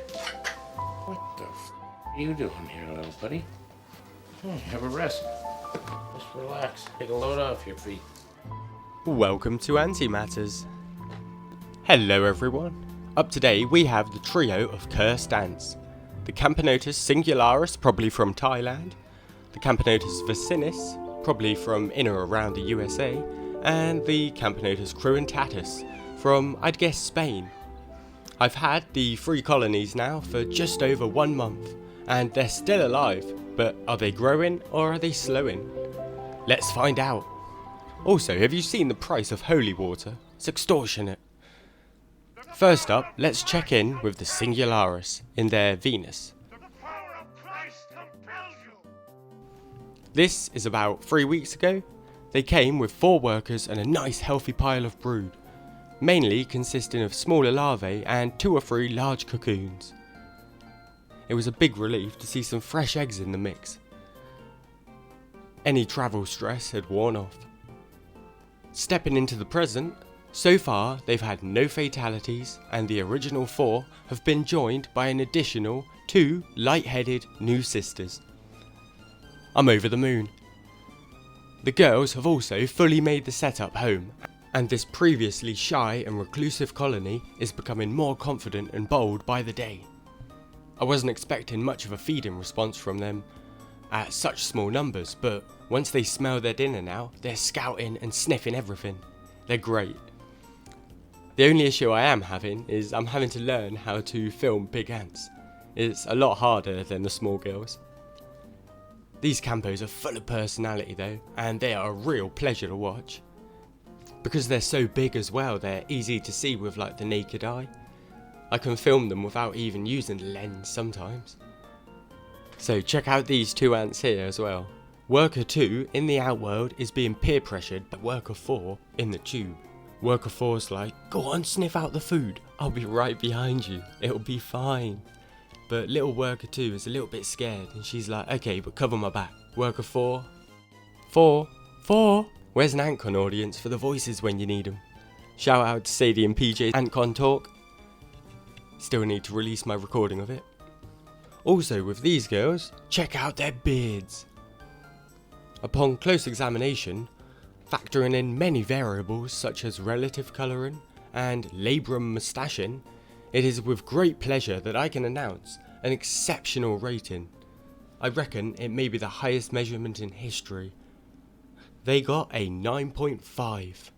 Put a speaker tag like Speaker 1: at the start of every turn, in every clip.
Speaker 1: What the are you doing here, little buddy? Have a rest. Just relax. Take a load off your feet.
Speaker 2: Welcome to Antimatters. Hello everyone. Up today we have the trio of cursed ants. The Camponotus Singularis, probably from Thailand. The Camponotus Vicinus, probably from in or around the USA. And the Camponotus Cuentatus, from, I'd guess, Spain. I've had the 3 colonies now for just over 1 month, and they're still alive, but are they growing or are they slowing? Let's find out. Also, have you seen the price of holy water? It's extortionate. First up, let's check in with the Singularis in their Venus. This is about 3 weeks ago. They came with 4 workers and a nice healthy pile of brood, mainly consisting of smaller larvae and 2 or 3 large cocoons. It was a big relief to see some fresh eggs in the mix. Any travel stress had worn off. Stepping into the present, so far they've had no fatalities and the original 4 have been joined by an additional 2 light-headed new sisters. I'm over the moon. The girls have also fully made the setup home, and this previously shy and reclusive colony is becoming more confident and bold by the day. I wasn't expecting much of a feeding response from them at such small numbers, but once they smell their dinner now, they're scouting and sniffing everything. They're great. The only issue I am having is I'm having to learn how to film big ants. It's a lot harder than the small girls. These campos are full of personality though, and they are a real pleasure to watch. Because they're so big as well, they're easy to see with like the naked eye. I can film them without even using the lens sometimes. So check out these 2 ants here as well. Worker 2 in the outworld is being peer pressured by Worker 4 in the tube. Worker 4's like, go on, sniff out the food, I'll be right behind you, it'll be fine. But little Worker 2 is a little bit scared and she's like, okay, but cover my back. Worker 4. Where's an AntCon audience for the voices when you need them? Shout out to Sadie and PJ's AntCon talk. Still need to release my recording of it. Also with these girls, check out their beards. Upon close examination, factoring in many variables such as relative colouring and labrum mustaching, it is with great pleasure that I can announce an exceptional rating. I reckon it may be the highest measurement in history. They got a 9.5.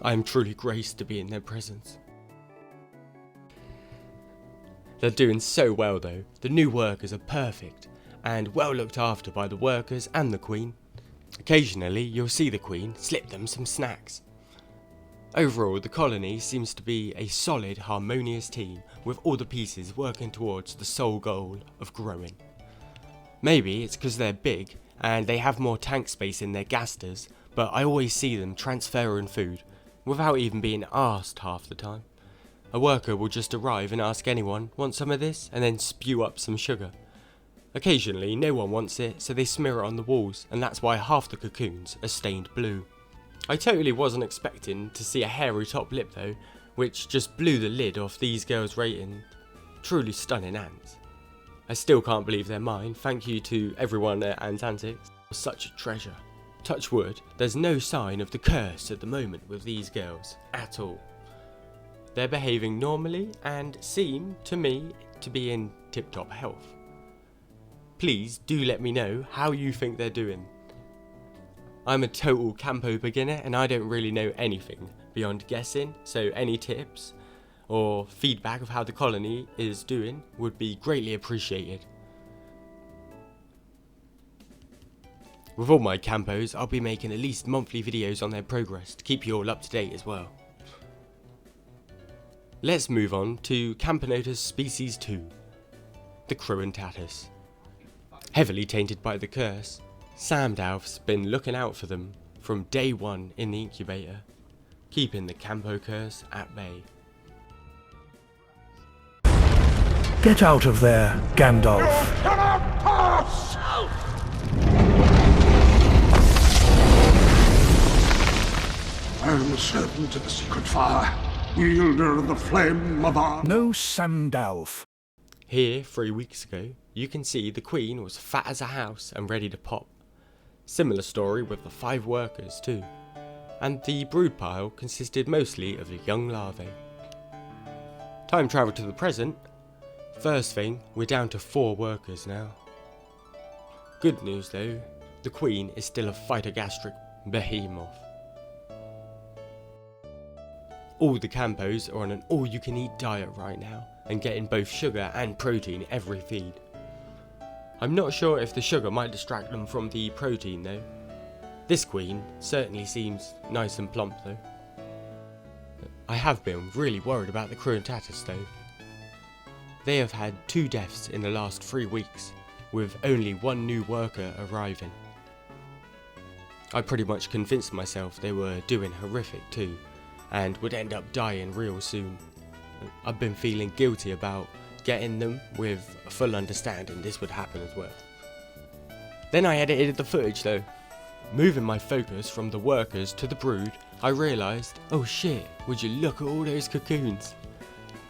Speaker 2: I am truly graced to be in their presence. They're doing so well though. The new workers are perfect and well looked after by the workers and the queen. Occasionally you'll see the queen slip them some snacks. Overall, the colony seems to be a solid, harmonious team with all the pieces working towards the sole goal of growing. Maybe it's because they're big and they have more tank space in their gasters, but I always see them transferring food without even being asked half the time. A worker will just arrive and ask anyone, want some of this, and then spew up some sugar. Occasionally no one wants it, so they smear it on the walls, and that's why half the cocoons are stained blue. I totally wasn't expecting to see a hairy top lip though, which just blew the lid off these girls' rating. Truly stunning ants. I still can't believe they're mine. Thank you to everyone at Ant Antics. Such a treasure. Touch wood, there's no sign of the curse at the moment with these girls, at all. They're behaving normally and seem, to me, to be in tip-top health. Please do let me know how you think they're doing. I'm a total campo beginner and I don't really know anything beyond guessing, so any tips or feedback of how the colony is doing would be greatly appreciated. With all my campos, I'll be making at least monthly videos on their progress to keep you all up to date as well. Let's move on to Camponotus species 2, the Cuentatus. Heavily tainted by the curse, samdalfs been looking out for them from day 1 in the incubator, keeping the campo curse at bay.
Speaker 3: Get out of there, Gandalf.
Speaker 4: am servant of the secret fire, wielder of the flame of our...
Speaker 3: No samdalf.
Speaker 2: Here, 3 weeks ago, you can see the queen was fat as a house and ready to pop. Similar story with the 5 workers too. And the brood pile consisted mostly of young larvae. Time travel to the present. First thing, we're down to 4 workers now. Good news though, the queen is still a phytogastric behemoth. All the campos are on an all-you-can-eat diet right now and getting both sugar and protein every feed. I'm not sure if the sugar might distract them from the protein though. This queen certainly seems nice and plump though. I have been really worried about the Cuentatus though. They have had 2 deaths in the last 3 weeks, with only 1 new worker arriving. I pretty much convinced myself they were doing horrific too, and would end up dying real soon. I've been feeling guilty about getting them with a full understanding this would happen as well. Then I edited the footage though. Moving my focus from the workers to the brood, I realised, oh shit, would you look at all those cocoons.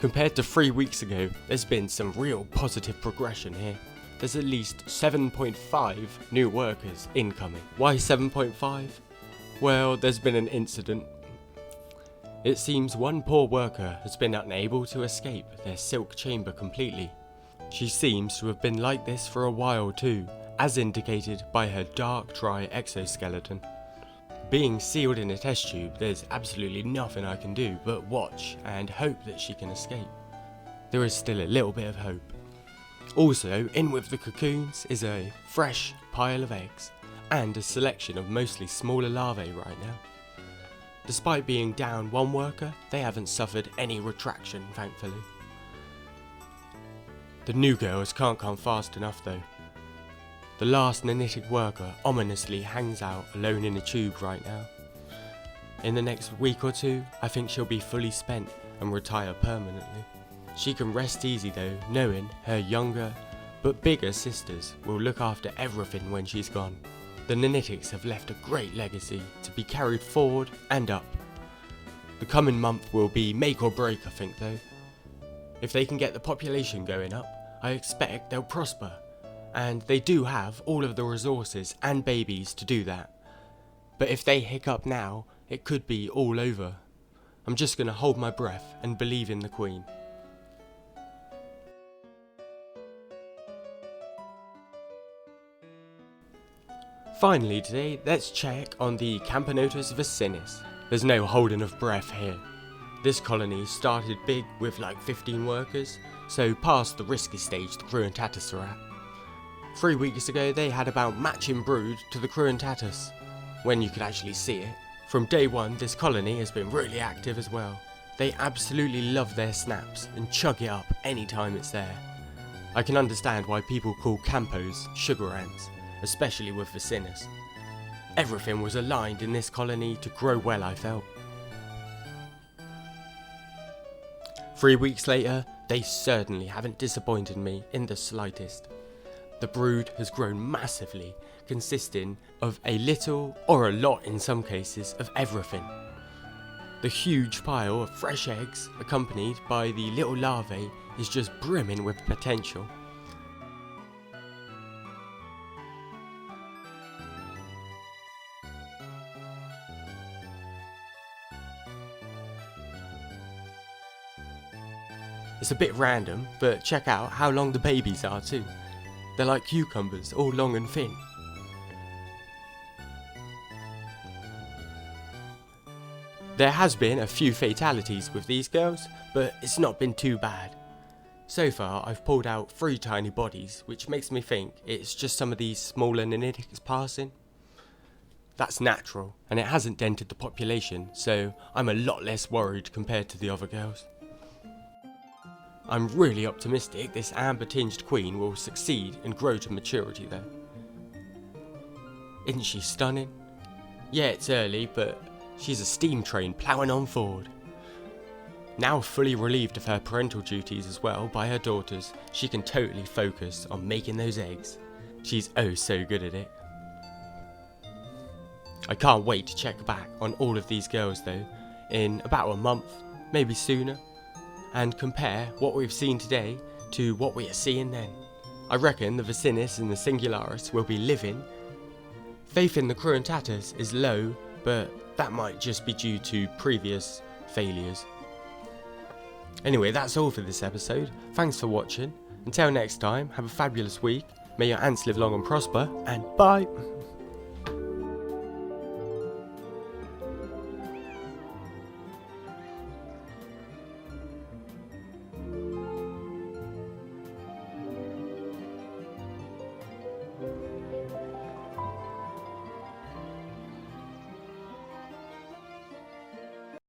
Speaker 2: Compared to 3 weeks ago, there's been some real positive progression here. There's at least 7.5 new workers incoming. Why 7.5? Well, there's been an incident. It seems one poor worker has been unable to escape their silk chamber completely. She seems to have been like this for a while too, as indicated by her dark, dry exoskeleton. Being sealed in a test tube, there's absolutely nothing I can do but watch and hope that she can escape. There is still a little bit of hope. Also, in with the cocoons is a fresh pile of eggs, and a selection of mostly smaller larvae right now. Despite being down 1 worker, they haven't suffered any retraction, thankfully. The new girls can't come fast enough though. The last nanitic worker ominously hangs out alone in a tube right now. In the next week or 2, I think she'll be fully spent and retire permanently. She can rest easy though, knowing her younger but bigger sisters will look after everything when she's gone. The nanitics have left a great legacy to be carried forward and up. The coming month will be make or break, I think though. If they can get the population going up, I expect they'll prosper. And they do have all of the resources and babies to do that. But if they hiccup now, it could be all over. I'm just gonna hold my breath and believe in the Queen. Finally today, let's check on the Camponotus Vicinus. There's no holding of breath here. This colony started big with like 15 workers, so past the risky stage the Cuentatus are at. 3 weeks ago they had about matching brood to the Cuentatus, when you could actually see it. From day 1 this colony has been really active as well. They absolutely love their snaps and chug it up anytime it's there. I can understand why people call campos sugar ants, especially with Vicinus. Everything was aligned in this colony to grow well, I felt. 3 weeks later, they certainly haven't disappointed me in the slightest. The brood has grown massively, consisting of a little, or a lot in some cases, of everything. The huge pile of fresh eggs, accompanied by the little larvae, is just brimming with potential. It's a bit random, but check out how long the babies are too. They're like cucumbers, all long and thin. There has been a few fatalities with these girls, but it's not been too bad. So far I've pulled out 3 tiny bodies, which makes me think it's just some of these smaller nanitics passing. That's natural, and it hasn't dented the population, so I'm a lot less worried compared to the other girls. I'm really optimistic this amber-tinged queen will succeed and grow to maturity though. Isn't she stunning? Yeah, it's early, but she's a steam train ploughing on forward. Now fully relieved of her parental duties as well by her daughters, she can totally focus on making those eggs. She's oh so good at it. I can't wait to check back on all of these girls though, in about a month, maybe sooner, and compare what we've seen today to what we are seeing then. I reckon the Vicinus and the Singularis will be living. Faith in the Cuentatus is low, but that might just be due to previous failures. Anyway, that's all for this episode. Thanks for watching. Until next time, have a fabulous week. May your ants live long and prosper, and bye!